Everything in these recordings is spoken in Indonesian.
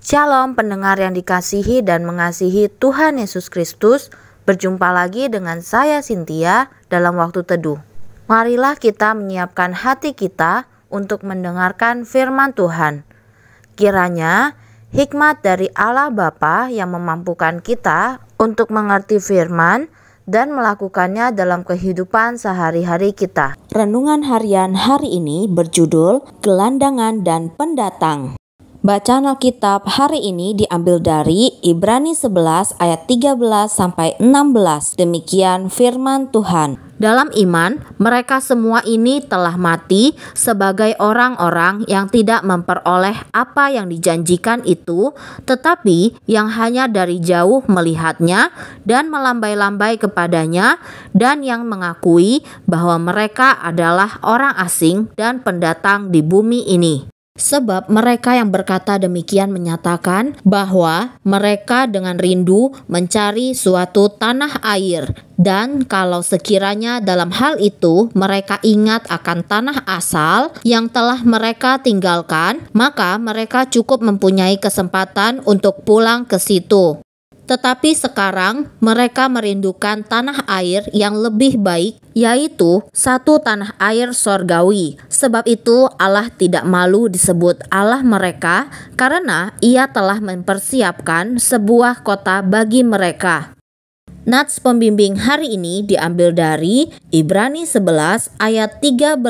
Shalom pendengar yang dikasihi dan mengasihi Tuhan Yesus Kristus. Berjumpa lagi dengan saya Cynthia dalam waktu teduh. Marilah kita menyiapkan hati kita untuk mendengarkan firman Tuhan. Kiranya hikmat dari Allah Bapa yang memampukan kita untuk mengerti firman dan melakukannya dalam kehidupan sehari-hari kita. Renungan harian hari ini berjudul Gelandangan dan Pendatang. Bacaan Alkitab hari ini diambil dari Ibrani 11 ayat 13 sampai 16. Demikian firman Tuhan. Dalam iman, mereka semua ini telah mati sebagai orang-orang yang tidak memperoleh apa yang dijanjikan itu, tetapi yang hanya dari jauh melihatnya dan melambai-lambai kepadanya, dan yang mengakui bahwa mereka adalah orang asing dan pendatang di bumi ini. Sebab mereka yang berkata demikian menyatakan bahwa mereka dengan rindu mencari suatu tanah air, dan kalau sekiranya dalam hal itu mereka ingat akan tanah asal yang telah mereka tinggalkan, maka mereka cukup mempunyai kesempatan untuk pulang ke situ. Tetapi sekarang mereka merindukan tanah air yang lebih baik, yaitu satu tanah air sorgawi. Sebab itu Allah tidak malu disebut Allah mereka, karena Ia telah mempersiapkan sebuah kota bagi mereka. Nats pembimbing hari ini diambil dari Ibrani 11 ayat 13.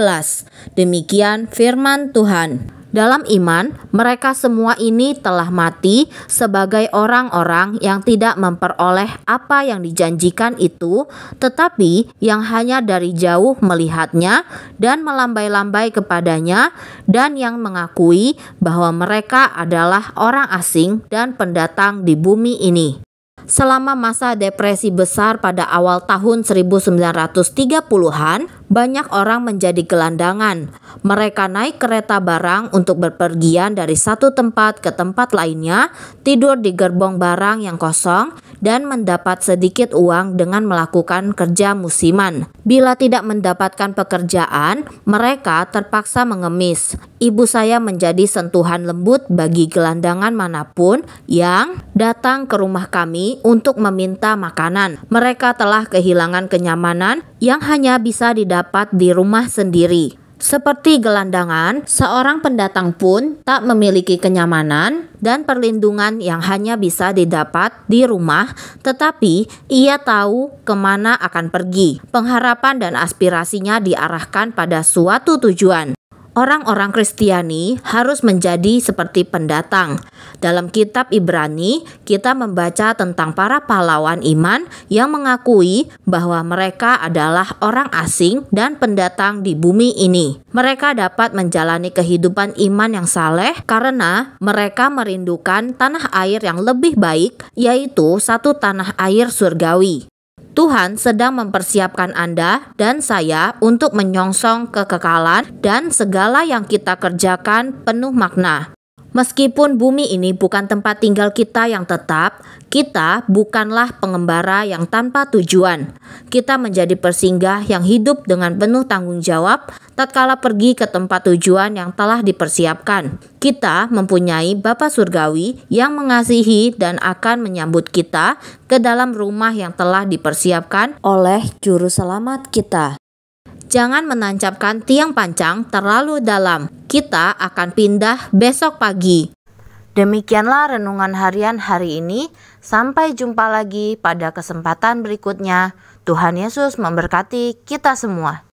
Demikian firman Tuhan. Dalam iman, mereka semua ini telah mati sebagai orang-orang yang tidak memperoleh apa yang dijanjikan itu, tetapi yang hanya dari jauh melihatnya dan melambai-lambai kepadanya, dan yang mengakui bahwa mereka adalah orang asing dan pendatang di bumi ini. Selama masa depresi besar pada awal tahun 1930-an, banyak orang menjadi gelandangan. Mereka naik kereta barang untuk berpergian dari satu tempat ke tempat lainnya, tidur di gerbong barang yang kosong, dan mendapat sedikit uang dengan melakukan kerja musiman. Bila tidak mendapatkan pekerjaan, mereka terpaksa mengemis. Ibu saya menjadi sentuhan lembut bagi gelandangan manapun yang datang ke rumah kami untuk meminta makanan. Mereka telah kehilangan kenyamanan yang hanya bisa didapat di rumah sendiri. Seperti gelandangan, seorang pendatang pun tak memiliki kenyamanan dan perlindungan yang hanya bisa didapat di rumah, tetapi ia tahu kemana akan pergi. Pengharapan dan aspirasinya diarahkan pada suatu tujuan. Orang-orang Kristiani harus menjadi seperti pendatang. Dalam kitab Ibrani, kita membaca tentang para pahlawan iman yang mengakui bahwa mereka adalah orang asing dan pendatang di bumi ini. Mereka dapat menjalani kehidupan iman yang saleh karena mereka merindukan tanah air yang lebih baik, yaitu satu tanah air surgawi. Tuhan sedang mempersiapkan Anda dan saya untuk menyongsong kekekalan, dan segala yang kita kerjakan penuh makna. Meskipun bumi ini bukan tempat tinggal kita yang tetap, kita bukanlah pengembara yang tanpa tujuan. Kita menjadi persinggah yang hidup dengan penuh tanggung jawab tatkala pergi ke tempat tujuan yang telah dipersiapkan. Kita mempunyai Bapa Surgawi yang mengasihi dan akan menyambut kita ke dalam rumah yang telah dipersiapkan oleh Juru Selamat kita. Jangan menancapkan tiang pancang terlalu dalam. Kita akan pindah besok pagi. Demikianlah renungan harian hari ini. Sampai jumpa lagi pada kesempatan berikutnya. Tuhan Yesus memberkati kita semua.